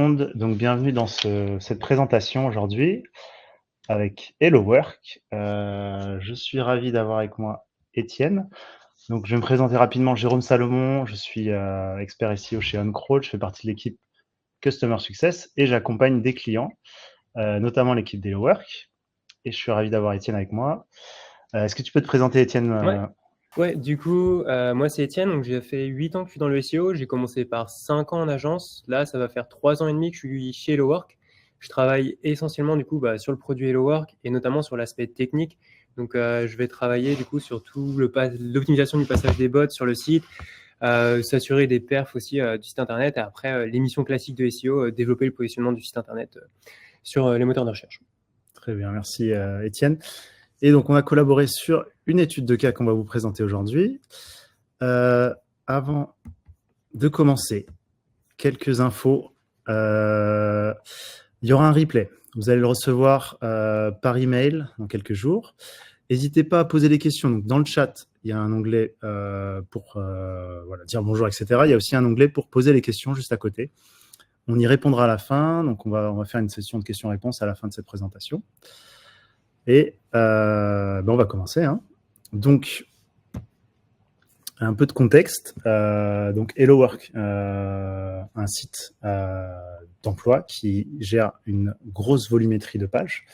monde, donc bienvenue dans cette présentation aujourd'hui avec Hello Work. Je suis ravi d'avoir avec moi Étienne. Donc je vais me présenter rapidement, Jérôme Salomon, je suis expert SEO chez OnCrawl, je fais partie de l'équipe Customer Success et j'accompagne des clients, notamment l'équipe d'Hello Work. Et je suis ravi d'avoir Étienne avec moi. Est-ce que tu peux te présenter, Étienne? Ouais, du coup, moi c'est Étienne, donc j'ai fait 8 ans que je suis dans le SEO. J'ai commencé par 5 ans en agence. Là, ça va faire 3 ans et demi que je suis chez Hello Work. Je travaille essentiellement du coup sur le produit Hello Work et notamment sur l'aspect technique. Donc, je vais travailler du coup sur tout l'optimisation du passage des bots sur le site, s'assurer des perfs aussi du site internet et après les missions classiques de SEO, développer le positionnement du site internet sur les moteurs de recherche. Très bien, merci Étienne. Et donc, on a collaboré sur une étude de cas qu'on va vous présenter aujourd'hui. Avant de commencer, quelques infos. Il y aura un replay. Vous allez le recevoir par email dans quelques jours. N'hésitez pas à poser des questions. Donc, dans le chat, il y a un onglet pour dire bonjour, etc. Il y a aussi un onglet pour poser les questions juste à côté. On y répondra à la fin. Donc, on va faire une session de questions-réponses à la fin de cette présentation. Et on va commencer. Donc, un peu de contexte. Donc, Hello Work, un site d'emploi qui gère une grosse volumétrie de pages.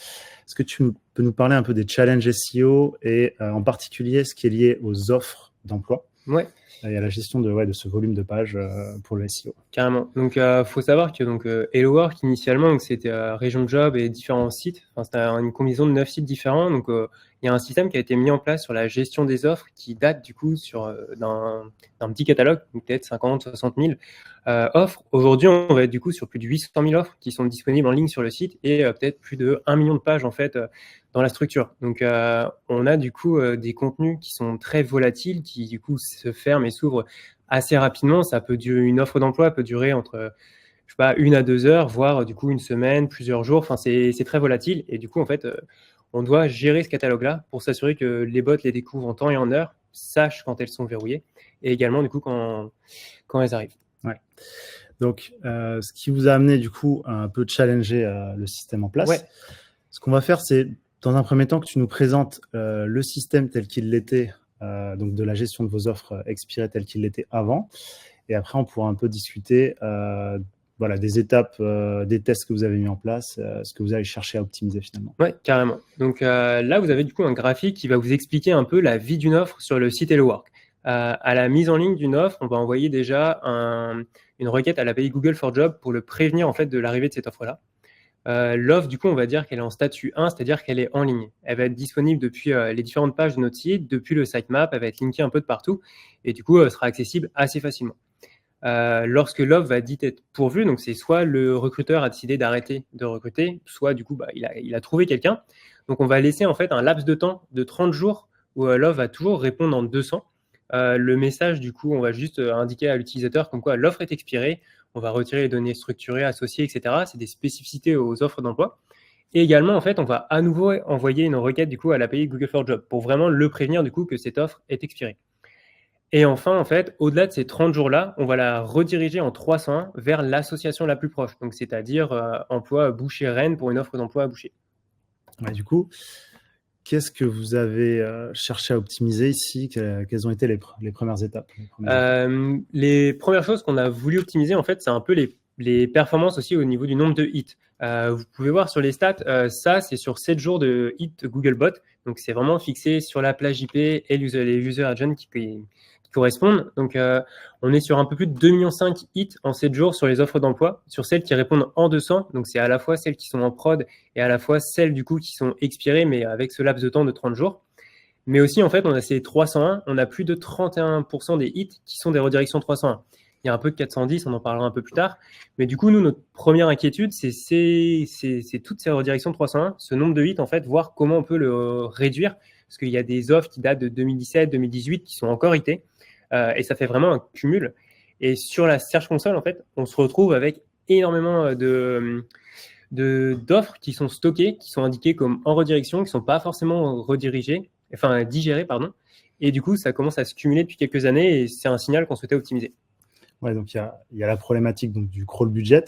Est-ce que tu peux nous parler un peu des challenges SEO et en particulier ce qui est lié aux offres d'emploi? Ouais. Et à la gestion de ce volume de pages pour le SEO. Carrément. Donc, faut savoir que Hello Work, initialement, donc, c'était Région Job et différents sites. Enfin, c'était une combinaison de 9 sites différents. Donc, il y a un système qui a été mis en place sur la gestion des offres qui date du coup d'un petit catalogue, peut-être 50, 60 000 offres. Aujourd'hui, on va être du coup sur plus de 800 000 offres qui sont disponibles en ligne sur le site et peut-être plus de 1 million de pages en fait dans la structure. Donc, on a du coup des contenus qui sont très volatiles, qui du coup se ferment et s'ouvrent assez rapidement. Ça peut durer, une offre d'emploi peut durer entre, 1 à 2 heures, voire du coup une semaine, plusieurs jours. Enfin, c'est très volatile. Et du coup, en fait, on doit gérer ce catalogue-là pour s'assurer que les bots les découvrent en temps et en heure, sachent quand elles sont verrouillées, et également du coup quand elles arrivent. Ouais. Donc, ce qui vous a amené du coup à un peu challenger le système en place. Ouais. Ce qu'on va faire, c'est dans un premier temps que tu nous présentes le système tel qu'il l'était, donc de la gestion de vos offres expirées tel qu'il l'était avant. Et après, on pourra un peu discuter des étapes, des tests que vous avez mis en place, ce que vous allez chercher à optimiser finalement. Ouais, carrément. Donc là, vous avez du coup un graphique qui va vous expliquer un peu la vie d'une offre sur le site Hello Work. À la mise en ligne d'une offre, on va envoyer déjà une requête à l'API Google for Job pour le prévenir en fait de l'arrivée de cette offre-là. L'offre, du coup, on va dire qu'elle est en statut 1, c'est-à-dire qu'elle est en ligne. Elle va être disponible depuis les différentes pages de notre site, depuis le sitemap, elle va être linkée un peu de partout et du coup, elle sera accessible assez facilement. Lorsque l'offre va dite être pourvue, donc c'est soit le recruteur a décidé d'arrêter de recruter, soit du coup il a trouvé quelqu'un. Donc on va laisser en fait un laps de temps de 30 jours où l'offre va toujours répondre en 200. Le message, du coup, on va juste indiquer à l'utilisateur comme quoi l'offre est expirée, on va retirer les données structurées, associées, etc. C'est des spécificités aux offres d'emploi. Et également, en fait, on va à nouveau envoyer une requête du coup à l'API Google for Job pour vraiment le prévenir du coup que cette offre est expirée. Et enfin, en fait, au-delà de ces 30 jours-là, on va la rediriger en 301 vers l'association la plus proche, donc c'est-à-dire emploi Boucher-Rennes pour une offre d'emploi à Boucher. Ouais, du coup, qu'est-ce que vous avez cherché à optimiser ici? Quelles ont été les premières étapes? Les premières choses qu'on a voulu optimiser, en fait, c'est un peu les performances aussi au niveau du nombre de hits. Vous pouvez voir sur les stats, ça, c'est sur 7 jours de hits Googlebot. Donc, c'est vraiment fixé sur la plage IP et les user agents qui correspondent. Donc, on est sur un peu plus de 2,5 millions hits en 7 jours sur les offres d'emploi, sur celles qui répondent en 200. Donc, c'est à la fois celles qui sont en prod et à la fois celles du coup qui sont expirées, mais avec ce laps de temps de 30 jours. Mais aussi, en fait, on a ces 301, on a plus de 31% des hits qui sont des redirections 301. Il y a un peu de 410, on en parlera un peu plus tard. Mais du coup, nous, notre première inquiétude, c'est toutes ces redirections 301, ce nombre de hits, en fait, voir comment on peut le réduire. Parce qu'il y a des offres qui datent de 2017, 2018 qui sont encore hitées. Et ça fait vraiment un cumul. Et sur la Search Console, en fait, on se retrouve avec énormément d'offres qui sont stockées, qui sont indiquées comme en redirection, qui ne sont pas forcément digérées, pardon. Et du coup, ça commence à se cumuler depuis quelques années et c'est un signal qu'on souhaitait optimiser. Ouais, donc il y a la problématique donc, du crawl budget.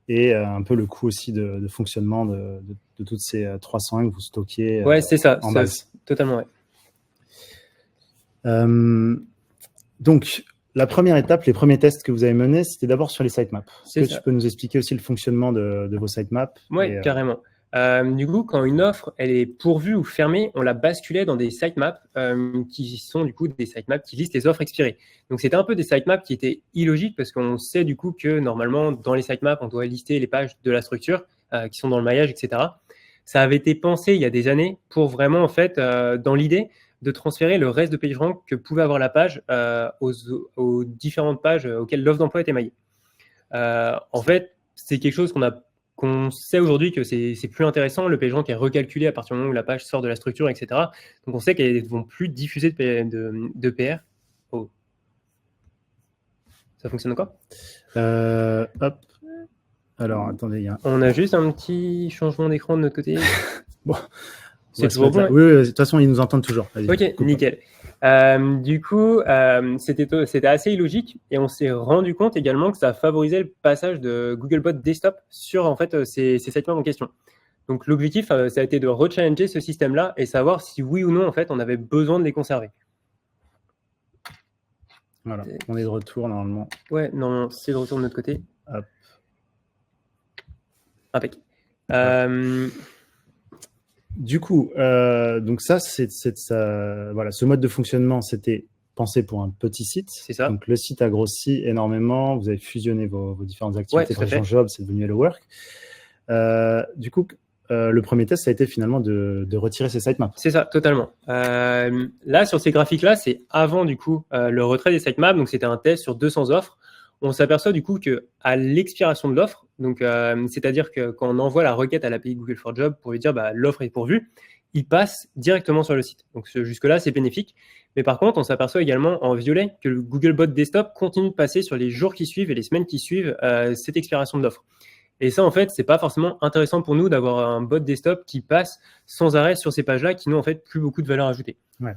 et un peu le coût aussi de fonctionnement de toutes ces 301 que vous stockez Ouais, c'est ça, en base. totalement, ouais. Donc, la première étape, les premiers tests que vous avez menés, c'était d'abord sur les sitemaps. Est-ce que tu peux nous expliquer aussi le fonctionnement de vos sitemaps? Oui, carrément. Du coup, quand une offre elle est pourvue ou fermée, on la basculait dans des sitemaps qui sont du coup des sitemaps qui listent les offres expirées. Donc, c'était un peu des sitemaps qui étaient illogiques parce qu'on sait du coup que normalement, dans les sitemaps, on doit lister les pages de la structure qui sont dans le maillage, etc. Ça avait été pensé il y a des années pour vraiment, en fait, dans l'idée de transférer le reste de PageRank que pouvait avoir la page aux différentes pages auxquelles l'offre d'emploi était maillée. En fait, c'est quelque chose qu'on sait aujourd'hui que c'est plus intéressant. Le PageRank est recalculé à partir du moment où la page sort de la structure, etc. Donc, on sait qu'elles ne vont plus diffuser de PR. Oh. Ça fonctionne encore? Hop. Alors, attendez. On a juste un petit changement d'écran de notre côté. Bon. C'est toujours bon. Oui, de toute façon, ils nous entendent toujours. Ok, nickel. Du coup, c'était assez illogique et on s'est rendu compte également que ça favorisait le passage de Googlebot Desktop sur en fait ces sitemaps en question. Donc l'objectif, ça a été de rechallenger ce système-là et savoir si oui ou non en fait on avait besoin de les conserver. Voilà, on est de retour normalement. Ouais, non, c'est de retour de notre côté. Hop. Impec. Du coup, donc ça, voilà, ce mode de fonctionnement, c'était pensé pour un petit site. C'est ça. Donc le site a grossi énormément. Vous avez fusionné vos différentes activités Ouais, dans Job, c'est devenu Hello Work. Du coup, le premier test, ça a été finalement de retirer ces sitemaps. C'est ça, totalement. Là, sur ces graphiques-là, c'est avant du coup le retrait des sitemaps. Donc c'était un test sur 200 offres. On s'aperçoit du coup qu'à l'expiration de l'offre, donc c'est-à-dire que quand on envoie la requête à l'API Google for Jobs pour lui dire l'offre est pourvue, il passe directement sur le site. Donc jusque-là, c'est bénéfique. Mais par contre, on s'aperçoit également en violet que le Googlebot Desktop continue de passer sur les jours qui suivent et les semaines qui suivent cette expiration de l'offre. Et ça, en fait, c'est pas forcément intéressant pour nous d'avoir un bot desktop qui passe sans arrêt sur ces pages-là qui n'ont en fait plus beaucoup de valeur ajoutée. Ouais.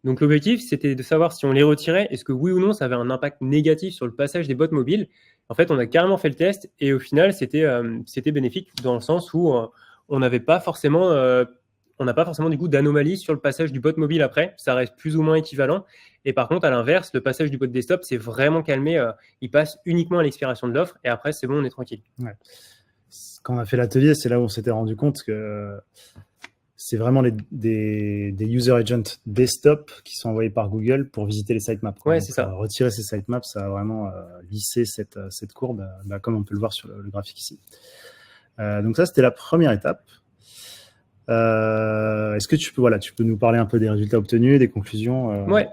Donc l'objectif, c'était de savoir si on les retirait, est-ce que oui ou non, ça avait un impact négatif sur le passage des bots mobiles. En fait, on a carrément fait le test et au final, c'était bénéfique dans le sens où on n'a pas forcément du coup d'anomalie sur le passage du bot mobile après. Ça reste plus ou moins équivalent. Et par contre, à l'inverse, le passage du bot desktop, c'est vraiment calmé. Il passe uniquement à l'expiration de l'offre et après, c'est bon, on est tranquille. Ouais. Quand on a fait l'atelier, c'est là où on s'était rendu compte que c'est vraiment des user agents desktop qui sont envoyés par Google pour visiter les sitemaps. Ouais, c'est ça. Retirer ces sitemaps, ça a vraiment lissé cette courbe, comme on peut le voir sur le graphique ici. Donc ça, c'était la première étape. Est-ce que tu peux nous parler un peu des résultats obtenus, des conclusions? Ouais,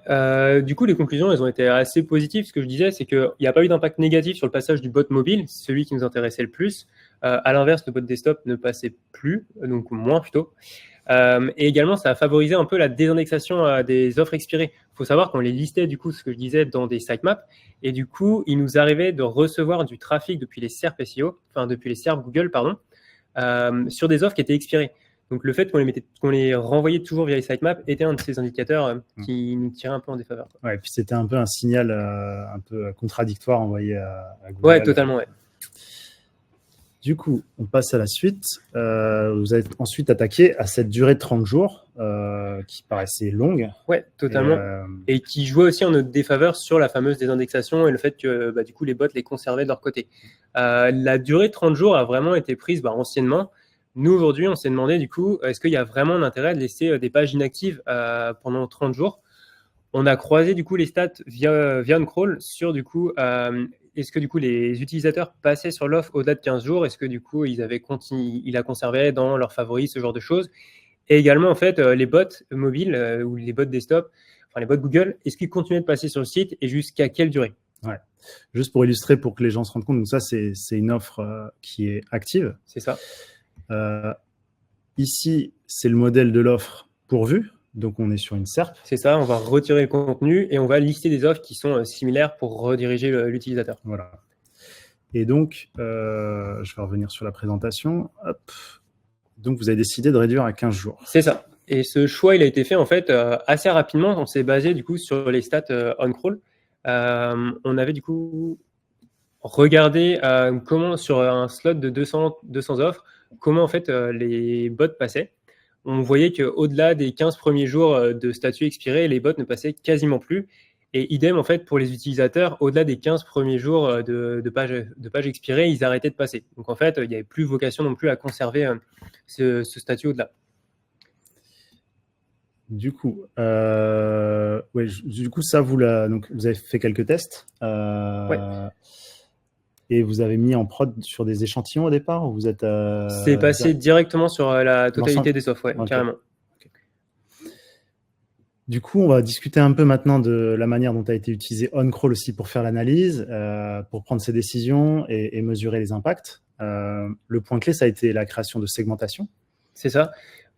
du coup, les conclusions, elles ont été assez positives. Ce que je disais, c'est qu'il n'y a pas eu d'impact négatif sur le passage du bot mobile, celui qui nous intéressait le plus. À l'inverse, le bot desktop ne passait plus, donc moins plutôt. Et également, ça a favorisé un peu la désindexation des offres expirées. Il faut savoir qu'on les listait, du coup, ce que je disais, dans des sitemaps. Et du coup, il nous arrivait de recevoir du trafic depuis les SERP SEO, enfin depuis les SERP Google, pardon, sur des offres qui étaient expirées. Donc, le fait qu'on les renvoyait toujours via les sitemaps était un de ces indicateurs qui nous tirait un peu en défaveur. Ouais, et puis c'était un peu un signal un peu contradictoire envoyé à Google. Ouais, totalement, ouais. Du coup, on passe à la suite. Vous êtes ensuite attaqué à cette durée de 30 jours qui paraissait longue. Ouais, totalement. Et qui jouait aussi en notre défaveur sur la fameuse désindexation et le fait que du coup, les bots les conservaient de leur côté. La durée de 30 jours a vraiment été prise anciennement. Nous, aujourd'hui, on s'est demandé, du coup, est-ce qu'il y a vraiment un intérêt de laisser des pages inactives pendant 30 jours? On a croisé, du coup, les stats via OnCrawl sur, du coup, est-ce que, du coup, les utilisateurs passaient sur l'offre au-delà de 15 jours? Est-ce que, du coup, ils la conservaient dans leurs favoris, ce genre de choses? Et également, en fait, les bots mobiles ou les bots desktop, enfin, les bots Google, est-ce qu'ils continuaient de passer sur le site et jusqu'à quelle durée? Ouais. Juste pour illustrer, pour que les gens se rendent compte, donc ça, c'est une offre qui est active. C'est ça. Ici, c'est le modèle de l'offre pourvue. Donc, on est sur une SERP. C'est ça, on va retirer le contenu et on va lister des offres qui sont similaires pour rediriger l'utilisateur. Voilà. Et donc, je vais revenir sur la présentation. Hop. Donc, vous avez décidé de réduire à 15 jours. C'est ça. Et ce choix, il a été fait en fait assez rapidement. On s'est basé du coup sur les stats OnCrawl. On avait du coup... regarder comment sur un slot de 200 offres, comment en fait les bots passaient. On voyait qu'au-delà des 15 premiers jours de statut expiré, les bots ne passaient quasiment plus. Et idem, en fait, pour les utilisateurs, au-delà des 15 premiers jours de page expirée, ils arrêtaient de passer. Donc, en fait, il n'y avait plus vocation non plus à conserver ce statut au-delà. Du coup, ça, donc, vous avez fait quelques tests. Ouais. Et vous avez mis en prod sur des échantillons au départ ou vous êtes C'est passé directement sur la totalité l'ensemble des offres, ouais, Ok. carrément. Du coup, on va discuter un peu maintenant de la manière dont a été utilisé OnCrawl aussi pour faire l'analyse, pour prendre ses décisions et mesurer les impacts. Le point clé, ça a été la création de segmentation. C'est ça.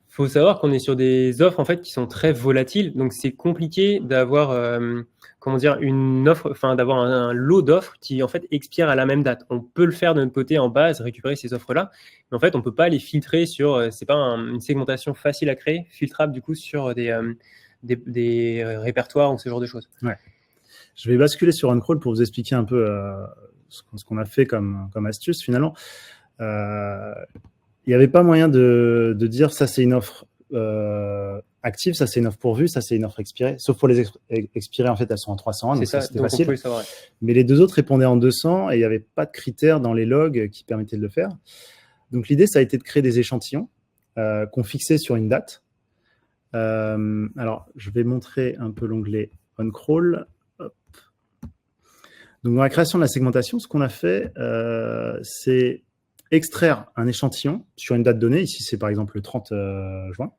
Il faut savoir qu'on est sur des offres en fait qui sont très volatiles, donc c'est compliqué d'avoir une offre, enfin d'avoir un lot d'offres qui en fait expire à la même date. On peut le faire de notre côté en base, récupérer ces offres-là, mais en fait on peut pas les filtrer sur. C'est pas une segmentation facile à créer, filtrable du coup sur des répertoires ou ce genre de choses. Ouais. Je vais basculer sur OnCrawl pour vous expliquer un peu ce qu'on a fait comme astuce finalement. Il n'y avait pas moyen de dire ça c'est une offre active, ça c'est une offre pourvue, ça c'est une offre expirée. Sauf pour les expirées, en fait, elles sont en 301, donc ça, c'était facile. Mais les deux autres répondaient en 200 et il n'y avait pas de critères dans les logs qui permettaient de le faire. Donc l'idée, ça a été de créer des échantillons qu'on fixait sur une date. Alors, je vais montrer un peu l'onglet OnCrawl. Hop. Donc dans la création de la segmentation, ce qu'on a fait, c'est extraire un échantillon sur une date donnée, ici c'est par exemple le 30 juin,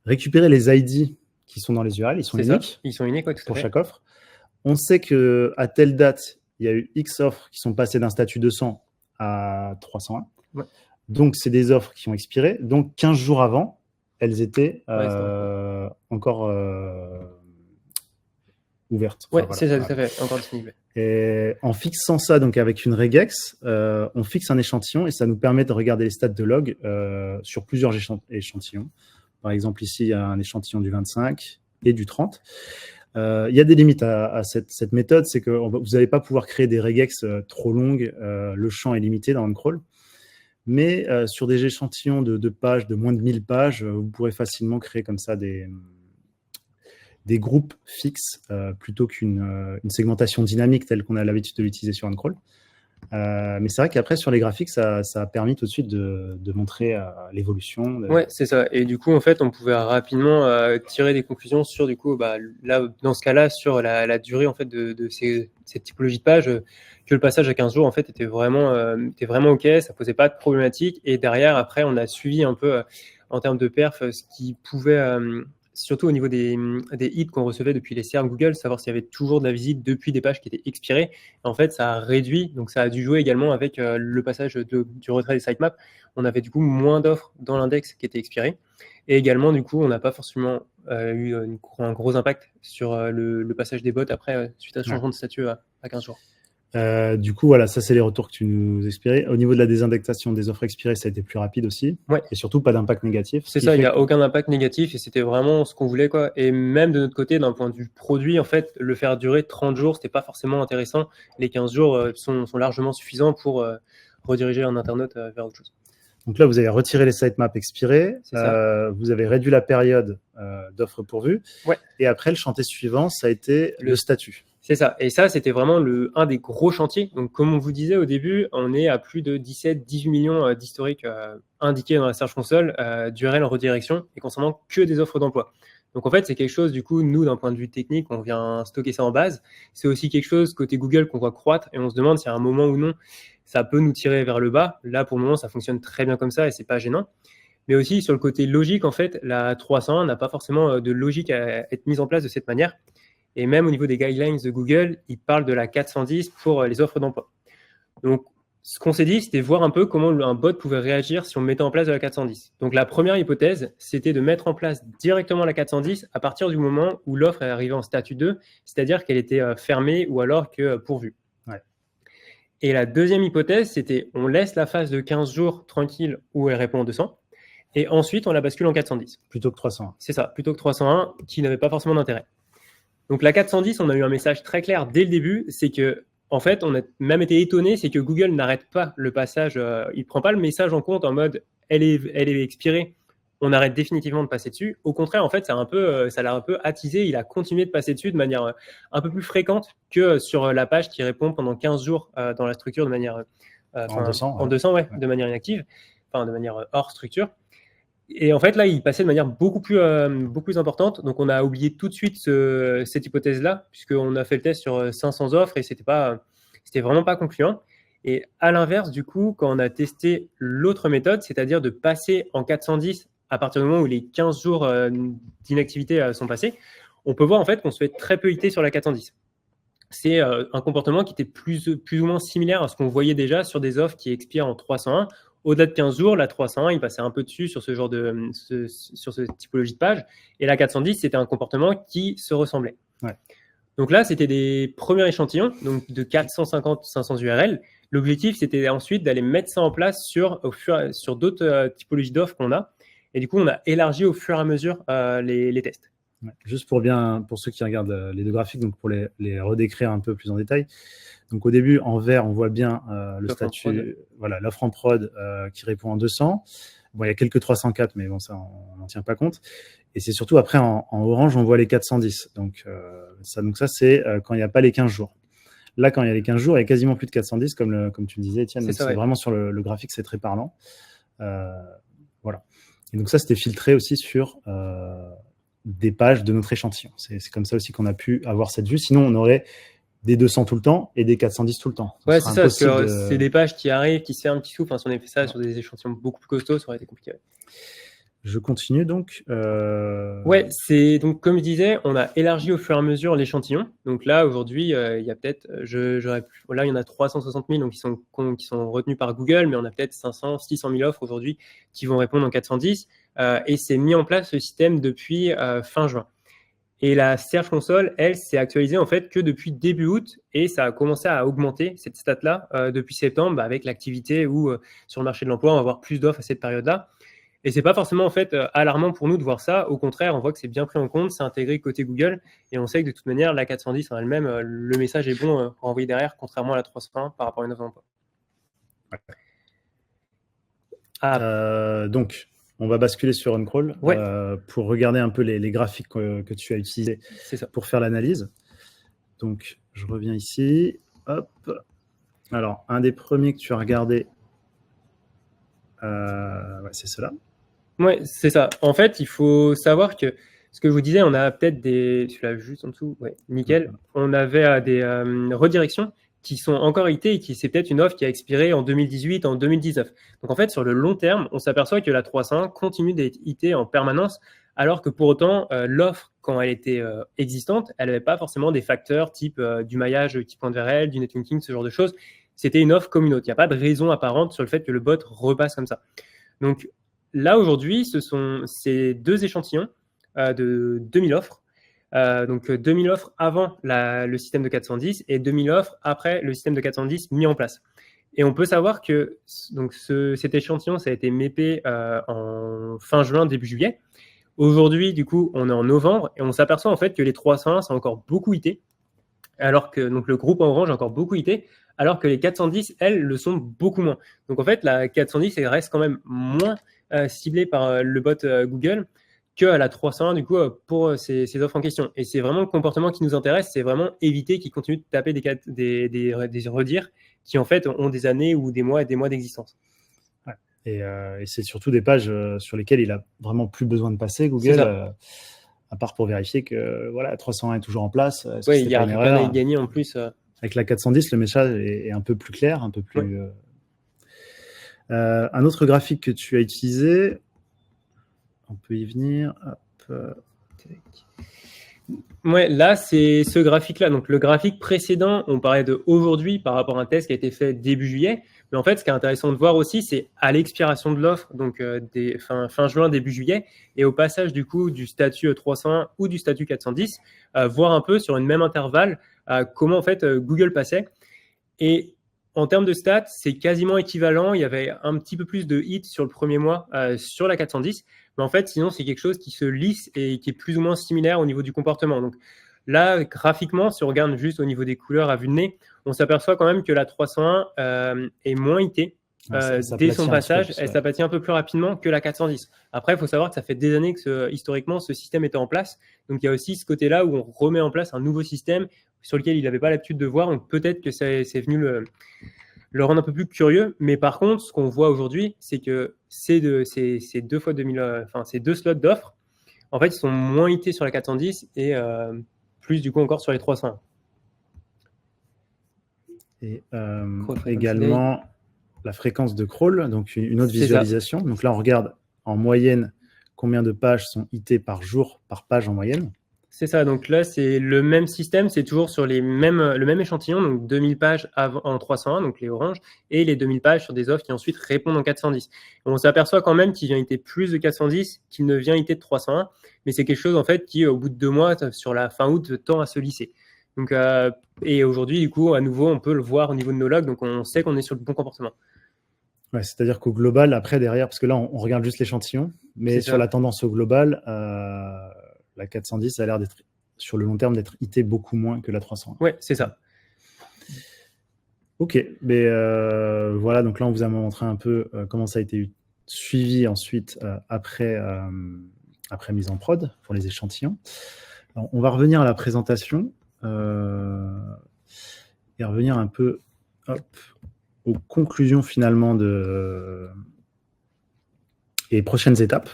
récupérer les ID qui sont dans les URL, ils sont uniques, ils sont uniques ouais, pour chaque offre. On sait qu'à telle date, il y a eu X offres qui sont passées d'un statut 200 à 301. Ouais. Donc c'est des offres qui ont expiré. Donc 15 jours avant, elles étaient encore ouvertes. Oui, voilà, c'est ça, tout à fait, encore disponible. Et en fixant ça donc avec une regex, on fixe un échantillon et ça nous permet de regarder les stats de log sur plusieurs échantillons. Par exemple, ici, il y a un échantillon du 25 et du 30. Il y a des limites à cette méthode, c'est que vous n'allez pas pouvoir créer des regex trop longues. Le champ est limité dans OnCrawl. Mais sur des échantillons de pages, de moins de 1000 pages, vous pourrez facilement créer comme ça des groupes fixes plutôt qu'une segmentation dynamique telle qu'on a l'habitude de l'utiliser sur OnCrawl. Mais c'est vrai qu'après, sur les graphiques, ça a permis tout de suite de montrer l'évolution. Oui, c'est ça. Et du coup, en fait, on pouvait rapidement tirer des conclusions sur, du coup, là, dans ce cas-là, sur la durée en fait, de cette typologie de page, que le passage à 15 jours, en fait, était vraiment OK, ça posait pas de problématique. Et derrière, après, on a suivi un peu, en termes de perf, ce qui pouvait... surtout au niveau des hits qu'on recevait depuis les serveurs Google, savoir s'il y avait toujours de la visite depuis des pages qui étaient expirées. En fait, ça a réduit, donc ça a dû jouer également avec le passage du retrait des sitemaps. On avait du coup moins d'offres dans l'index qui étaient expirées. Et également, du coup, on n'a pas forcément eu un gros impact sur le passage des bots après, suite à ce changement de statut à 15 jours. Du coup, voilà, ça c'est les retours que tu nous expirais. Au niveau de la désindexation des offres expirées, ça a été plus rapide aussi. Ouais. Et surtout, pas d'impact négatif. C'est ça, il n'y a aucun impact négatif et c'était vraiment ce qu'on voulait, quoi. Et même de notre côté, d'un point de vue produit, en fait, le faire durer 30 jours, c'était pas forcément intéressant. Les 15 jours sont largement suffisants pour rediriger un internaute vers autre chose. Donc là, vous avez retiré les sitemaps expirés, vous avez réduit la période d'offres pourvues. Ouais. Et après, le chantier suivant, ça a été le statut. C'est ça. Et ça, c'était vraiment un des gros chantiers. Donc, comme on vous disait au début, on est à plus de 17-18 millions d'historiques indiqués dans la Search Console d'URL en redirection et concernant que des offres d'emploi. Donc, en fait, c'est quelque chose, du coup, nous, d'un point de vue technique, on vient stocker ça en base. C'est aussi quelque chose, côté Google, qu'on voit croître et on se demande si à un moment ou non, ça peut nous tirer vers le bas. Là, pour le moment, ça fonctionne très bien comme ça et c'est pas gênant. Mais aussi, sur le côté logique, en fait, la 301 n'a pas forcément de logique à être mise en place de cette manière. Et même au niveau des guidelines de Google, ils parlent de la 410 pour les offres d'emploi. Donc, ce qu'on s'est dit, c'était voir un peu comment un bot pouvait réagir si on mettait en place de la 410. Donc, la première hypothèse, c'était de mettre en place directement la 410 à partir du moment où l'offre est arrivée en statut 2, c'est-à-dire qu'elle était fermée ou alors que pourvue. Ouais. Et la deuxième hypothèse, c'était on laisse la phase de 15 jours tranquille où elle répond en 200 et ensuite on la bascule en 410. Plutôt que 301. C'est ça, plutôt que 301 qui n'avait pas forcément d'intérêt. Donc la 410, on a eu un message très clair dès le début, c'est que en fait, on a même été étonné, c'est que Google n'arrête pas le passage, il ne prend pas le message en compte en mode elle est expirée, on arrête définitivement de passer dessus. Au contraire, en fait, ça l'a un peu attisé, il a continué de passer dessus de manière un peu plus fréquente que sur la page qui répond pendant 15 jours dans la structure de manière En 200, en 200, ouais, de manière inactive, enfin de manière hors structure. Et en fait, là, il passait de manière beaucoup plus importante. Donc, on a oublié tout de suite cette hypothèse-là, puisqu'on a fait le test sur 500 offres et c'était vraiment pas concluant. Et à l'inverse, du coup, quand on a testé l'autre méthode, c'est-à-dire de passer en 410 à partir du moment où les 15 jours d'inactivité sont passés, on peut voir en fait qu'on se fait très peu hiter sur la 410. C'est un comportement qui était plus ou moins similaire à ce qu'on voyait déjà sur des offres qui expirent en 301. Au-delà de 15 jours, la 301, il passait un peu dessus sur sur cette typologie de page. Et la 410, c'était un comportement qui se ressemblait. Ouais. Donc là, c'était des premiers échantillons, donc de 450-500 URL. L'objectif, c'était ensuite d'aller mettre ça en place sur d'autres typologies d'offres qu'on a. Et du coup, on a élargi au fur et à mesure les tests. Ouais. Juste pour ceux qui regardent les deux graphiques, donc pour les redécrire un peu plus en détail. Donc au début, en vert, on voit bien le statut, voilà, l'offre en prod qui répond en 200. Bon, il y a quelques 304, mais bon, ça, on n'en tient pas compte. Et c'est surtout après, en orange, on voit les 410. Donc ça c'est quand il n'y a pas les 15 jours. Là, quand il y a les 15 jours, il y a quasiment plus de 410, comme tu le disais, Étienne. C'est vraiment sur le graphique, c'est très parlant. Voilà. Et donc ça, c'était filtré aussi sur des pages de notre échantillon. C'est comme ça aussi qu'on a pu avoir cette vue. Sinon, on aurait des 200 tout le temps et des 410 tout le temps. Ouais, c'est ça, parce que c'est des pages qui arrivent, qui se ferment, qui s'ouvrent. Enfin, si on avait fait ça sur des échantillons beaucoup plus costauds, ça aurait été compliqué. Je continue donc. Ouais, c'est donc comme je disais, on a élargi au fur et à mesure l'échantillon. Donc là, aujourd'hui, il y a peut-être, là, il y en a 360 000 donc qui sont retenus par Google, mais on a peut-être 500, 600 000 offres aujourd'hui qui vont répondre en 410. Et c'est mis en place ce système depuis fin juin. Et la Search Console, elle, s'est actualisée en fait que depuis début août et ça a commencé à augmenter cette stat-là depuis septembre avec l'activité où sur le marché de l'emploi, on va avoir plus d'offres à cette période-là. Et c'est pas forcément en fait alarmant pour nous de voir ça. Au contraire, on voit que c'est bien pris en compte, c'est intégré côté Google et on sait que de toute manière, la 410 en elle-même, le message est bon pour envoyer derrière, contrairement à la 301 par rapport à une offre d'emploi. Donc, on va basculer sur Uncrawl pour regarder un peu les graphiques que tu as utilisés pour faire l'analyse. Donc, je reviens ici. Hop. Alors, un des premiers que tu as regardé, c'est cela. Oui, c'est ça. En fait, il faut savoir que ce que je vous disais, on a peut-être celui-là juste en dessous, ouais, nickel. On avait des redirections qui sont encore hitées et qui c'est peut-être une offre qui a expiré en 2018, en 2019. Donc en fait, sur le long terme, on s'aperçoit que la 301 continue d'être hitée en permanence, alors que pour autant, l'offre, quand elle était existante, elle n'avait pas forcément des facteurs type du maillage, type .vrl, du netlinking, ce genre de choses. C'était une offre comme une autre. Il n'y a pas de raison apparente sur le fait que le bot repasse comme ça. Donc là, aujourd'hui, ce sont ces deux échantillons de 2000 offres. Donc 2000 offres avant le système de 410 et 2000 offres après le système de 410 mis en place. Et on peut savoir que donc cet échantillon, ça a été mépé en fin juin, début juillet. Aujourd'hui, du coup, on est en novembre et on s'aperçoit en fait que les 301 sont encore beaucoup hités, alors que donc, le groupe en orange est encore beaucoup hité, alors que les 410, elles, le sont beaucoup moins. Donc en fait, la 410, elle reste quand même moins ciblée par le bot Google que à la 301 du coup pour ces offres en question. Et c'est vraiment le comportement qui nous intéresse, c'est vraiment éviter qu'ils continuent de taper des redires qui en fait ont des années ou des mois et des mois d'existence. Ouais. Et c'est surtout des pages sur lesquelles il a vraiment plus besoin de passer Google, à part pour vérifier que voilà, 301 est toujours en place. Oui, il y a rien à y gagner en plus. Avec la 410, le message est un peu plus clair, un peu plus. Ouais. Un autre graphique que tu as utilisé. On peut y venir. Ouais, là, c'est ce graphique-là. Donc, le graphique précédent, on parlait de aujourd'hui par rapport à un test qui a été fait début juillet. Mais en fait, ce qui est intéressant de voir aussi, c'est à l'expiration de l'offre, donc fin juin, début juillet, et au passage du coup du statut 301 ou du statut 410, voir un peu sur une même intervalle comment en fait Google passait. Et en termes de stats, c'est quasiment équivalent. Il y avait un petit peu plus de hits sur le premier mois sur la 410. Mais en fait, sinon, c'est quelque chose qui se lisse et qui est plus ou moins similaire au niveau du comportement. Donc là, graphiquement, si on regarde juste au niveau des couleurs à vue de nez, on s'aperçoit quand même que la 301 est moins hitée. Dès son passage, elle s'aplatit un peu plus rapidement que la 410. Après, il faut savoir que ça fait des années que historiquement, ce système était en place. Donc, il y a aussi ce côté-là où on remet en place un nouveau système sur lequel il n'avait pas l'habitude de voir. Donc, peut-être que c'est venu le rendre un peu plus curieux. Mais par contre, ce qu'on voit aujourd'hui, c'est que ces deux slots d'offres, en fait, ils sont moins hités sur la 410 et plus du coup encore sur les 301. Et également la fréquence de crawl, donc une autre visualisation. Donc là, on regarde en moyenne combien de pages sont hitées par jour, par page en moyenne. C'est ça, donc là, c'est le même système, c'est toujours sur le même échantillon, donc 2000 pages en 301, donc les oranges, et les 2000 pages sur des offres qui ensuite répondent en 410. Et on s'aperçoit quand même qu'il vient hiter plus de 410 qu'il ne vient hiter de 301, mais c'est quelque chose en fait qui, au bout de 2 mois, sur la fin août, tend à se lisser. Donc, et aujourd'hui, du coup, à nouveau, on peut le voir au niveau de nos logs, donc on sait qu'on est sur le bon comportement. Ouais, c'est-à-dire qu'au global, après, derrière, parce que là, on regarde juste l'échantillon, mais sur la tendance au global, la 410 a l'air d'être, sur le long terme, d'être hitée beaucoup moins que la 301. Ouais, c'est ça. Ok, mais voilà, donc là, on vous a montré un peu comment ça a été suivi ensuite après mise en prod pour les échantillons. Alors, on va revenir à la présentation et revenir un peu aux conclusions finalement et prochaines étapes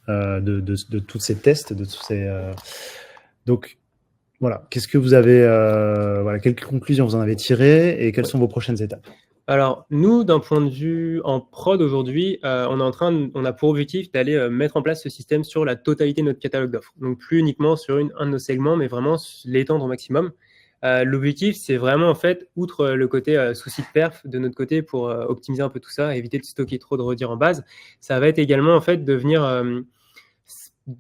de tous ces tests, de tous ces. Donc voilà, qu'est-ce que vous avez, quelles conclusions vous en avez tirées et quelles sont vos prochaines étapes? Alors, nous, d'un point de vue en prod aujourd'hui, on a pour objectif d'aller mettre en place ce système sur la totalité de notre catalogue d'offres. Donc, plus uniquement sur un de nos segments, mais vraiment l'étendre au maximum. L'objectif, c'est vraiment, en fait, outre le côté souci de perf de notre côté pour optimiser un peu tout ça, éviter de stocker trop de redire en base, ça va être également, en fait, de venir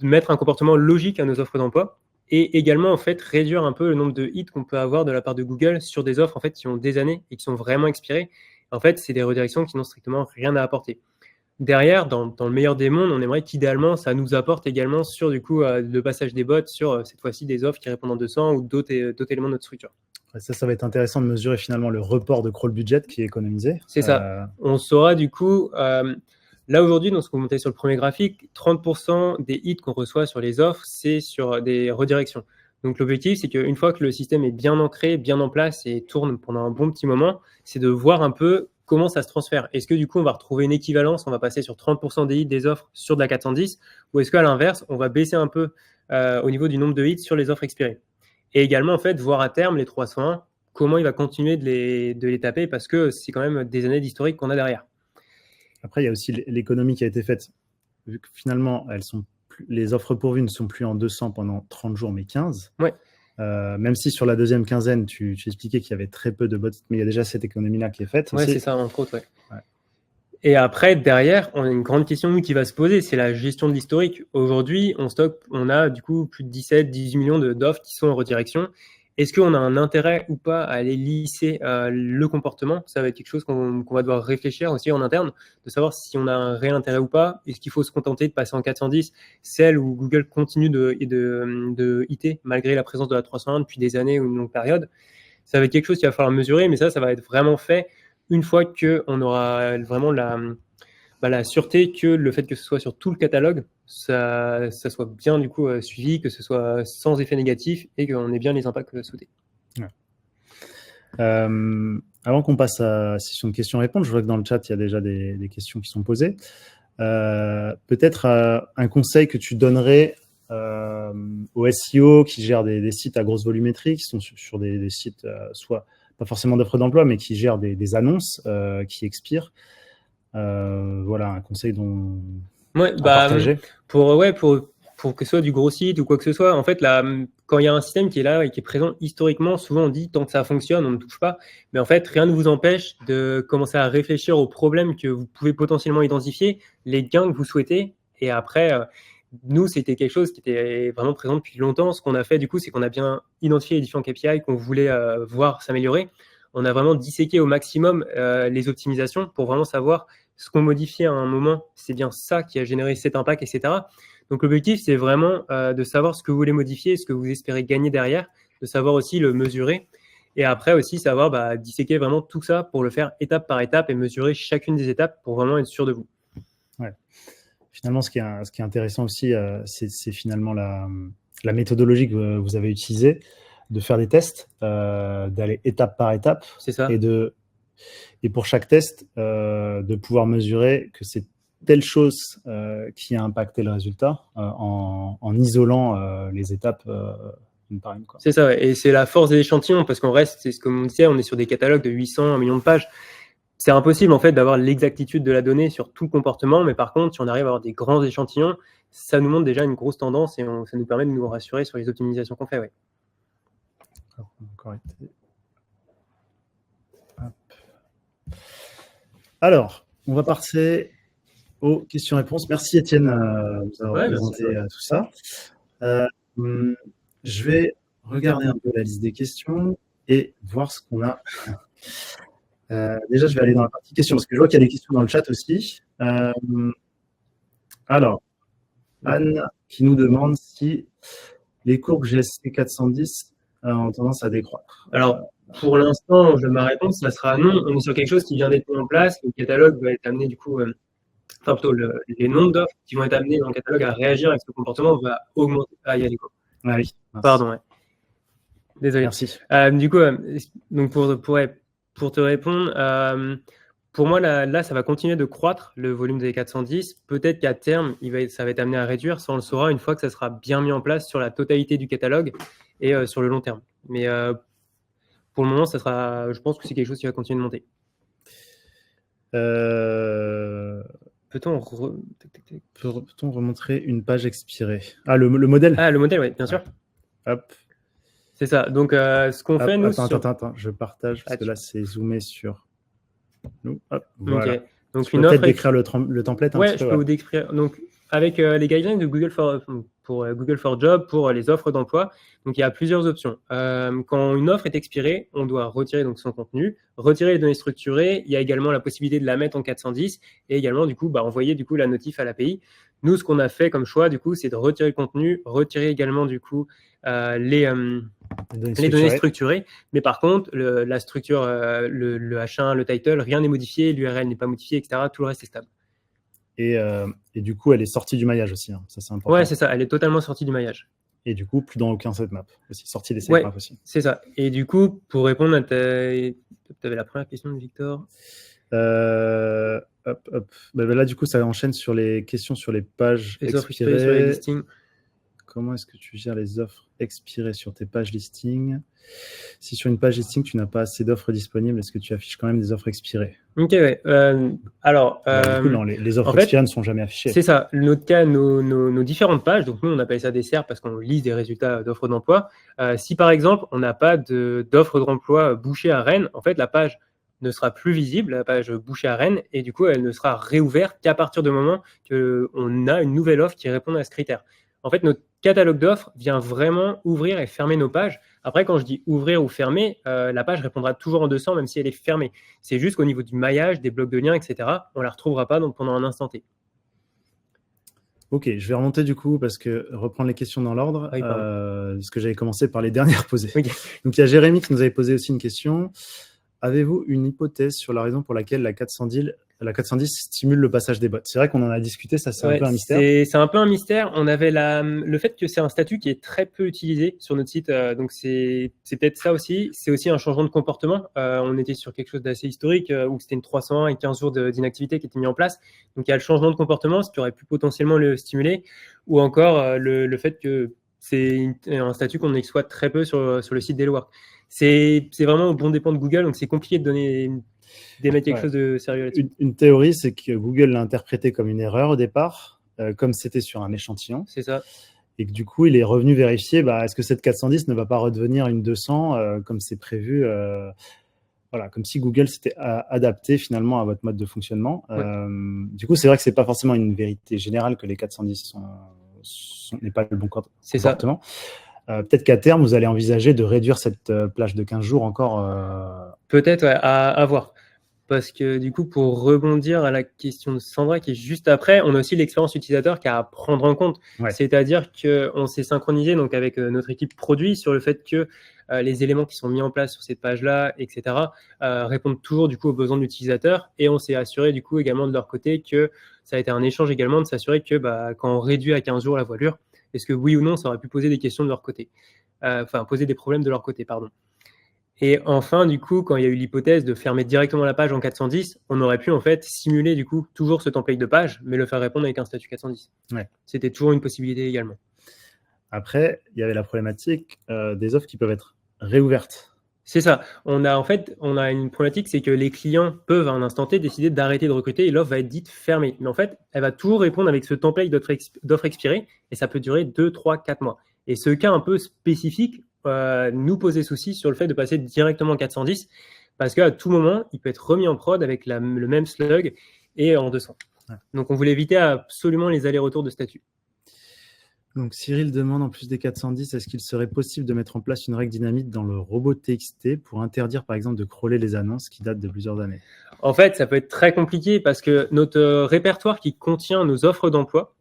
mettre un comportement logique à nos offres d'emploi. Et également, en fait, réduire un peu le nombre de hits qu'on peut avoir de la part de Google sur des offres en fait, qui ont des années et qui sont vraiment expirées. En fait, c'est des redirections qui n'ont strictement rien à apporter. Derrière, dans le meilleur des mondes, on aimerait qu'idéalement, ça nous apporte également sur du coup, le passage des bots sur cette fois-ci des offres qui répondent en 200 ou d'autres éléments de notre structure. Ça va être intéressant de mesurer finalement le report de crawl budget qui est économisé. C'est ça. On saura du coup... Là, aujourd'hui, dans ce que vous montrez sur le premier graphique, 30% des hits qu'on reçoit sur les offres, c'est sur des redirections. Donc, l'objectif, c'est qu'une fois que le système est bien ancré, bien en place et tourne pendant un bon petit moment, c'est de voir un peu comment ça se transfère. Est-ce que, du coup, on va retrouver une équivalence, on va passer sur 30% des hits des offres sur de la 410, ou est-ce qu'à l'inverse, on va baisser un peu au niveau du nombre de hits sur les offres expirées? Et également, en fait, voir à terme les 301, comment il va continuer de les taper, parce que c'est quand même des années d'historique qu'on a derrière. Après, il y a aussi l'économie qui a été faite. Vu que finalement, les offres pourvues ne sont plus en 200 pendant 30 jours, mais 15. Ouais. Même si sur la deuxième quinzaine, tu expliquais qu'il y avait très peu de bots, mais il y a déjà cette économie-là qui est faite. Oui, c'est ça, entre autres. Ouais. Et après, derrière, on a une grande question qui va se poser, c'est la gestion de l'historique. Aujourd'hui, on a du coup plus de 17-18 millions d'offres qui sont en redirection. Est-ce qu'on a un intérêt ou pas à aller lisser le comportement? Ça va être quelque chose qu'on va devoir réfléchir aussi en interne, de savoir si on a un réel intérêt ou pas. Est-ce qu'il faut se contenter de passer en 410, celle où Google continue de hitter malgré la présence de la 301 depuis des années ou une longue période? Ça va être quelque chose qu'il va falloir mesurer, mais ça va être vraiment fait une fois qu'on aura vraiment la sûreté que le fait que ce soit sur tout le catalogue, ça soit bien du coup suivi, que ce soit sans effet négatif et qu'on ait bien les impacts souhaités. Ouais. Avant qu'on passe à la session de questions-réponses, je vois que dans le chat, il y a déjà des questions qui sont posées. Peut-être un conseil que tu donnerais aux SEO qui gèrent des sites à grosse volumétrie, qui sont sur des sites soit pas forcément d'offres d'emploi, mais qui gèrent des annonces qui expirent. Voilà, un conseil dont partager. Pour que ce soit du gros site ou quoi que ce soit, en fait, là, quand il y a un système qui est là et qui est présent historiquement, souvent on dit tant que ça fonctionne, on ne touche pas. Mais en fait, rien ne vous empêche de commencer à réfléchir aux problèmes que vous pouvez potentiellement identifier, les gains que vous souhaitez. Et après, nous, c'était quelque chose qui était vraiment présent depuis longtemps. Ce qu'on a fait, du coup, c'est qu'on a bien identifié les différents KPI qu'on voulait voir s'améliorer. On a vraiment disséqué au maximum les optimisations pour vraiment savoir ce qu'on modifiait à un moment, c'est bien ça qui a généré cet impact, etc. Donc l'objectif, c'est vraiment de savoir ce que vous voulez modifier, ce que vous espérez gagner derrière, de savoir aussi le mesurer Et après aussi, savoir disséquer vraiment tout ça pour le faire étape par étape et mesurer chacune des étapes pour vraiment être sûr de vous. Ouais. Finalement, ce qui est intéressant aussi, c'est finalement la méthodologie que vous avez utilisée, de faire des tests, d'aller étape par étape. C'est ça. Et pour chaque test, de pouvoir mesurer que c'est telle chose qui a impacté le résultat en isolant les étapes une par une. C'est ça, et c'est la force des échantillons, parce qu'on reste, c'est ce qu'on disait, on est sur des catalogues de 800, 1 million de pages. C'est impossible en fait d'avoir l'exactitude de la donnée sur tout le comportement, mais par contre, si on arrive à avoir des grands échantillons, ça nous montre déjà une grosse tendance et ça nous permet de nous rassurer sur les optimisations qu'on fait. Ouais. Alors, on va passer aux questions-réponses. Merci Étienne de nous avoir présenté tout ça. Je vais regarder un peu la liste des questions et voir ce qu'on a. Déjà, je vais aller dans la partie questions, parce que je vois qu'il y a des questions dans le chat aussi. Alors, Anne qui nous demande si les courbes GSC 410 ont tendance à décroître. Alors, pour l'instant, ma réponse, ça sera non. On est sur quelque chose qui vient d'être mis en place. Le catalogue va être amené, du coup, enfin plutôt les nombres d'offres qui vont être amenés dans le catalogue à réagir avec ce comportement va augmenter. Ah, il y a des courbes. Ah oui. Pardon, ouais. Désolé. Merci. Du coup, donc pour te répondre, pour moi, là, ça va continuer de croître, le volume des 410. Peut-être qu'à terme, ça va être amené à réduire. Ça, on le saura une fois que ça sera bien mis en place sur la totalité du catalogue et sur le long terme. Mais pour le moment, je pense que c'est quelque chose qui va continuer de monter. Peut-on remontrer une page expirée? Ah, le modèle? Ah, le modèle, oui, bien sûr. Hop. C'est ça. Donc, ce qu'on fait, nous... Attends, je partage, parce que là, c'est zoomé sur nous. Hop, voilà. Okay. Donc, tu peux peut-être décrire le template un petit peu. Je peux vous décrire. Donc, avec les guidelines de Google pour Google for Jobs, pour les offres d'emploi, donc il y a plusieurs options. Quand une offre est expirée, on doit retirer donc son contenu, retirer les données structurées. Il y a également la possibilité de la mettre en 410 et également, du coup, envoyer du coup, la notif à l'API. Nous, ce qu'on a fait comme choix, du coup, c'est de retirer le contenu, retirer également, du coup, les données structurées, mais par contre, la structure, le H1, le title, rien n'est modifié, l'URL n'est pas modifié, etc. Tout le reste est stable. Et du coup, elle est sortie du maillage aussi. Hein. Ça, c'est important. Ouais, c'est ça. Elle est totalement sortie du maillage. Et du coup, plus dans aucun sitemap. Aussi sortie des sitemaps aussi. C'est ça. Et du coup, pour répondre à tu avais la première question de Victor. Hop. Là, du coup, ça enchaîne sur les questions sur les pages expirées. Sur les listings. Comment est-ce que tu gères les offres expirées sur tes pages listing? Si sur une page listing, tu n'as pas assez d'offres disponibles, est-ce que tu affiches quand même des offres expirées? Ok, ouais. Alors, du coup, non, les offres expirées ne sont jamais affichées. C'est ça. Notre cas, nos différentes pages, donc nous, on appelle ça des SERP parce qu'on lise des résultats d'offres d'emploi. Si par exemple, on n'a pas d'offres d'emploi bouchées à Rennes, en fait, la page ne sera plus visible, la page bouchée à Rennes, et du coup, elle ne sera réouverte qu'à partir du moment qu'on a une nouvelle offre qui répond à ce critère. En fait, notre catalogue d'offres vient vraiment ouvrir et fermer nos pages. Après, quand je dis ouvrir ou fermer, la page répondra toujours en 200, même si elle est fermée. C'est juste qu'au niveau du maillage, des blocs de liens, etc., on ne la retrouvera pas pendant un instant T. Ok, je vais remonter du coup, parce que reprendre les questions dans l'ordre, parce que j'avais commencé par les dernières posées. Okay. Donc, il y a Jérémy qui nous avait posé aussi une question. Avez-vous une hypothèse sur la raison pour laquelle la 410 stimule le passage des bots? C'est vrai qu'on en a discuté, ça c'est un peu un mystère. C'est un peu un mystère. On avait le fait que c'est un statut qui est très peu utilisé sur notre site, donc c'est peut-être ça aussi. C'est aussi un changement de comportement. On était sur quelque chose d'assez historique où c'était une 301 et 15 jours d'inactivité qui était mis en place. Donc il y a le changement de comportement, ce qui aurait pu potentiellement le stimuler, ou encore le fait que c'est un statut qu'on exploite très peu sur le site d'HelloWork. C'est vraiment au bon dépend de Google, donc c'est compliqué d'émettre quelque chose de sérieux là-dessus. Une théorie, c'est que Google l'a interprété comme une erreur au départ, comme c'était sur un échantillon. C'est ça. Et que du coup, il est revenu vérifier, est-ce que cette 410 ne va pas redevenir une 200 comme c'est prévu voilà, comme si Google s'était adapté finalement à votre mode de fonctionnement. Du coup, c'est vrai que c'est pas forcément une vérité générale que les 410 n'est pas le bon comportement. Peut-être qu'à terme, vous allez envisager de réduire cette plage de 15 jours encore. Peut-être, à voir. parce que du coup, pour rebondir à la question de Sandra qui est juste après, on a aussi l'expérience utilisateur qui a à prendre en compte. Ouais. C'est-à-dire qu'on s'est synchronisé donc, avec notre équipe produit sur le fait que les éléments qui sont mis en place sur cette page-là, etc., répondent toujours du coup aux besoins de l'utilisateur. Et on s'est assuré du coup également de leur côté que ça a été un échange également de s'assurer que quand on réduit à 15 jours la voilure, est-ce que oui ou non, ça aurait pu poser des questions de leur côté. Enfin, poser des problèmes de leur côté, pardon. Et enfin, du coup, quand il y a eu l'hypothèse de fermer directement la page en 410, on aurait pu en fait simuler du coup toujours ce template de page, mais le faire répondre avec un statut 410. Ouais. C'était toujours une possibilité également. Après, il y avait la problématique des offres qui peuvent être réouvertes. C'est ça. On a une problématique, c'est que les clients peuvent à un instant T décider d'arrêter de recruter et l'offre va être dite fermée. Mais en fait, elle va toujours répondre avec ce template d'offre expirée et ça peut durer 2, 3, 4 mois. Et ce cas un peu spécifique nous posait souci sur le fait de passer directement en 410 parce qu'à tout moment, il peut être remis en prod avec le même slug et en 200. Ouais. Donc, on voulait éviter absolument les allers-retours de statut. Donc, Cyril demande, en plus des 410, est-ce qu'il serait possible de mettre en place une règle dynamique dans le robot TXT pour interdire, par exemple, de crawler les annonces qui datent de plusieurs années? En fait, ça peut être très compliqué parce que notre répertoire qui contient nos offres d'emploi,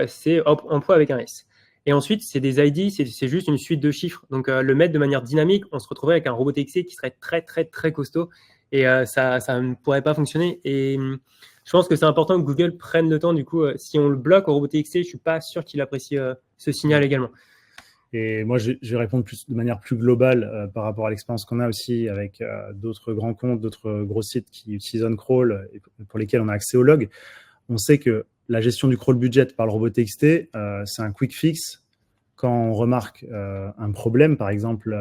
c'est emploi avec un S. Et ensuite, c'est des ID, c'est juste une suite de chiffres. Donc, le mettre de manière dynamique, on se retrouverait avec un robot TXT qui serait très, très, très costaud et ça ne pourrait pas fonctionner. Et je pense que c'est important que Google prenne le temps. Du coup, si on le bloque au robot TXT, je ne suis pas sûr qu'il apprécie ce signal également. Et moi, je vais répondre de manière plus globale par rapport à l'expérience qu'on a aussi avec d'autres grands comptes, d'autres gros sites qui utilisent OnCrawl et pour lesquels on a accès au log. On sait que la gestion du crawl budget par le robot TXT, c'est un quick fix. Quand on remarque un problème, par exemple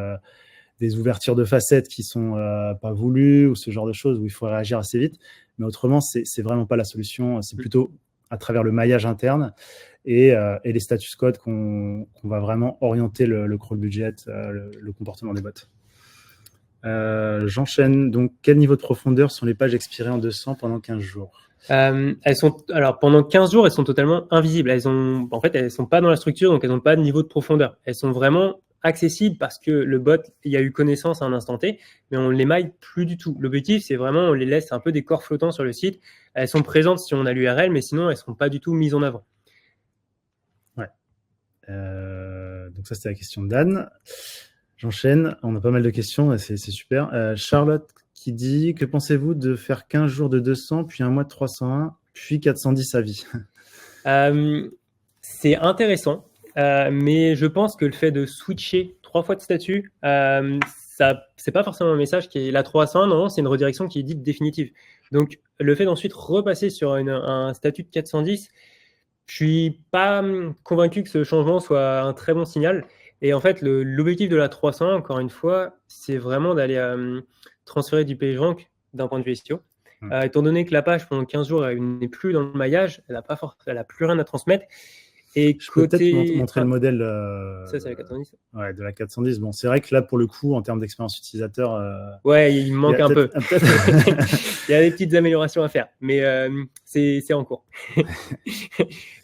des ouvertures de facettes qui sont pas voulues ou ce genre de choses où il faut réagir assez vite. Mais autrement, c'est vraiment pas la solution. C'est plutôt à travers le maillage interne et les status codes qu'on va vraiment orienter le crawl budget, le comportement des bots. J'enchaîne. Donc, quel niveau de profondeur sont les pages expirées en 200 pendant 15 jours? Alors, pendant 15 jours, elles sont totalement invisibles. Elles sont pas dans la structure, donc elles n'ont pas de niveau de profondeur. Elles sont vraiment accessibles parce que le bot, il y a eu connaissance à un instant T, mais on ne les maille plus du tout. L'objectif, c'est vraiment, on les laisse un peu des corps flottants sur le site. Elles sont présentes si on a l'URL, mais sinon, elles ne seront pas du tout mises en avant. Ouais. Donc ça, c'était la question d'Anne. J'enchaîne. On a pas mal de questions, c'est super. Charlotte qui dit, que pensez-vous de faire 15 jours de 200, puis un mois de 301, puis 410 à vie? C'est intéressant, mais je pense que le fait de switcher 3 fois de statut, c'est pas forcément un message qui est la 301, non, c'est une redirection qui est dite définitive. Donc, le fait d'ensuite repasser sur un statut de 410, je suis pas convaincu que ce changement soit un très bon signal. Et en fait, l'objectif de la 301, encore une fois, c'est vraiment d'aller transférer du PageRank d'un point de vue SEO. Étant donné que la page, pendant 15 jours, elle n'est plus dans le maillage, elle n'a plus rien à transmettre. Et je peux peut-être montrer le modèle ça, c'est la 410. Ouais, de la 410. Bon, c'est vrai que là, pour le coup, en termes d'expérience utilisateur... ouais, il manque un peu. Il y a des petites améliorations à faire, mais c'est en cours.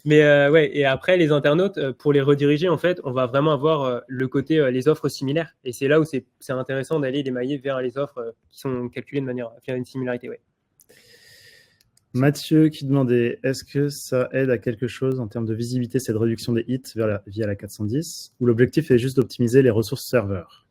Mais ouais, et après, les internautes, pour les rediriger, en fait, on va vraiment avoir le côté les offres similaires. Et c'est là où c'est intéressant d'aller démailler vers les offres qui sont calculées de manière à faire une similarité. Ouais. Mathieu qui demandait, est-ce que ça aide à quelque chose en termes de visibilité, cette réduction des hits via la 410, ou l'objectif est juste d'optimiser les ressources serveurs?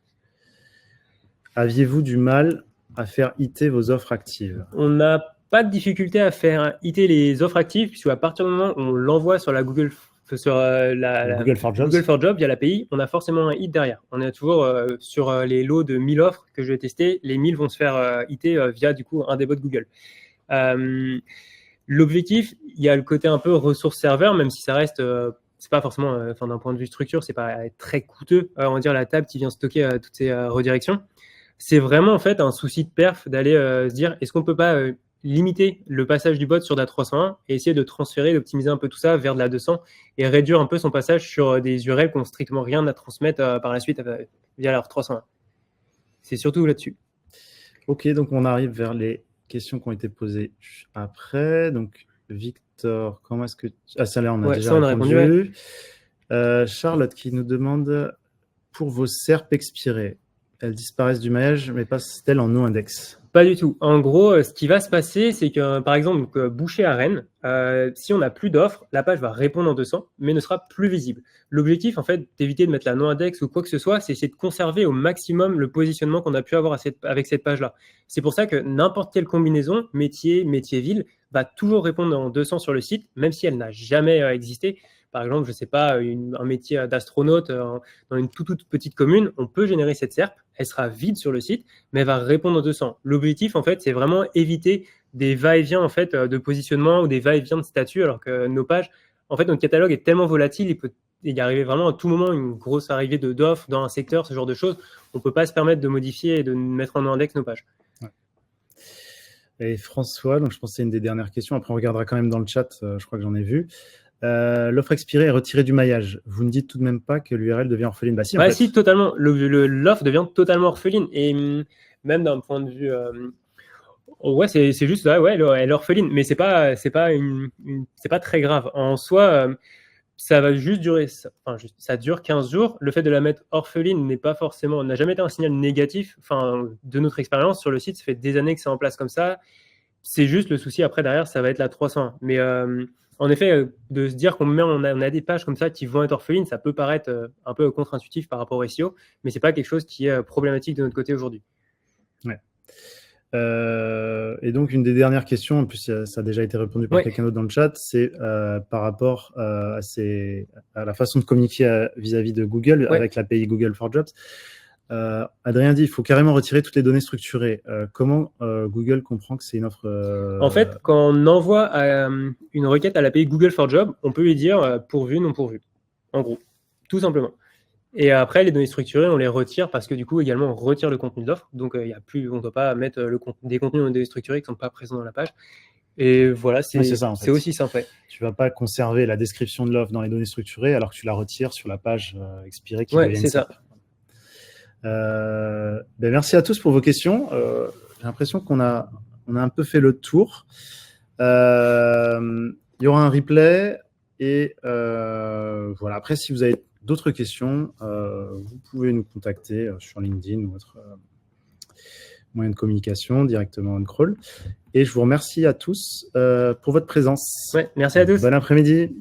Aviez-vous du mal à faire hitter vos offres actives? On n'a pas de difficulté à faire hitter les offres actives, puisque à partir du moment où on l'envoie sur la Google for Jobs via l'API, on a forcément un hit derrière. On est toujours sur les lots de 1000 offres que je vais tester, les 1000 vont se faire hitter via du coup un des bots Google. L'objectif, il y a le côté un peu ressources serveurs, même si ça reste, c'est pas forcément, d'un point de vue structure, c'est pas très coûteux, on va dire la table qui vient stocker toutes ces redirections. C'est vraiment en fait un souci de perf d'aller se dire, est-ce qu'on peut pas limiter le passage du bot sur de la 301 et essayer de transférer, d'optimiser un peu tout ça vers de la 200 et réduire un peu son passage sur des URL qui n'ont strictement rien à transmettre par la suite via leur 301. C'est surtout là-dessus. Ok, donc on arrive vers les questions qui ont été posées après. Donc, Victor, comment est-ce que... Ah, ça là, on a déjà répondu. Ouais. Charlotte qui nous demande, pour vos SERP expirés, elles disparaissent du maillage, mais passent-elles en no-index? Pas du tout. En gros, ce qui va se passer, c'est que, par exemple, donc, Boucher à Rennes, si on n'a plus d'offres, la page va répondre en 200, mais ne sera plus visible. L'objectif, en fait, d'éviter de mettre la non-index ou quoi que ce soit, c'est essayer de conserver au maximum le positionnement qu'on a pu avoir avec cette page-là. C'est pour ça que n'importe quelle combinaison, métier, métier-ville, va toujours répondre en 200 sur le site, même si elle n'a jamais existé. Par exemple, je ne sais pas, un métier d'astronaute dans une toute petite commune, on peut générer cette SERP, elle sera vide sur le site, mais elle va répondre en 200. L'objectif, en fait, c'est vraiment éviter des va-et-vient en fait, de positionnement ou des va-et-vient de statut, alors que nos pages, en fait, notre catalogue est tellement volatile, il peut y arriver vraiment à tout moment une grosse arrivée d'offres dans un secteur, ce genre de choses. On ne peut pas se permettre de modifier et de mettre en index nos pages. Ouais. Et François, donc je pense que c'est une des dernières questions. Après, on regardera quand même dans le chat, je crois que j'en ai vu. L'offre expirée est retirée du maillage. Vous ne dites tout de même pas que l'URL devient orpheline? Bah si, en fait. Si, totalement. L'offre devient totalement orpheline. Et même d'un point de vue... ouais, c'est juste ça, ouais, elle est orpheline. Mais c'est pas très grave. En soi, ça va juste durer... ça dure 15 jours. Le fait de la mettre orpheline n'a jamais été un signal négatif. De notre expérience sur le site, ça fait des années que c'est en place comme ça. C'est juste le souci après, derrière, ça va être la 301. Mais... en effet, de se dire on a des pages comme ça qui vont être orphelines, ça peut paraître un peu contre-intuitif par rapport au SEO, mais ce n'est pas quelque chose qui est problématique de notre côté aujourd'hui. Ouais. Et donc, une des dernières questions, en plus ça a déjà été répondu par quelqu'un d'autre dans le chat, c'est par rapport à la façon de communiquer vis-à-vis de Google avec l'API Google for Jobs. Adrien dit il faut carrément retirer toutes les données structurées. Comment Google comprend que c'est une offre En fait, quand on envoie une requête à l'API Google for Jobs, on peut lui dire pourvu, non pourvu. En gros, tout simplement. Et après, les données structurées, on les retire parce que du coup, également, on retire le contenu de l'offre. Donc, on ne doit pas mettre des contenus dans des données structurées qui ne sont pas présents dans la page. Et voilà, c'est aussi simple. Tu ne vas pas conserver la description de l'offre dans les données structurées alors que tu la retires sur la page expirée qui c'est ça. Merci à tous pour vos questions. J'ai l'impression qu'on a un peu fait le tour. Il y aura un replay et voilà. Après, si vous avez d'autres questions, vous pouvez nous contacter sur LinkedIn ou votre moyen de communication directement on crawl. Et je vous remercie à tous pour votre présence. Merci à tous. Bon après-midi.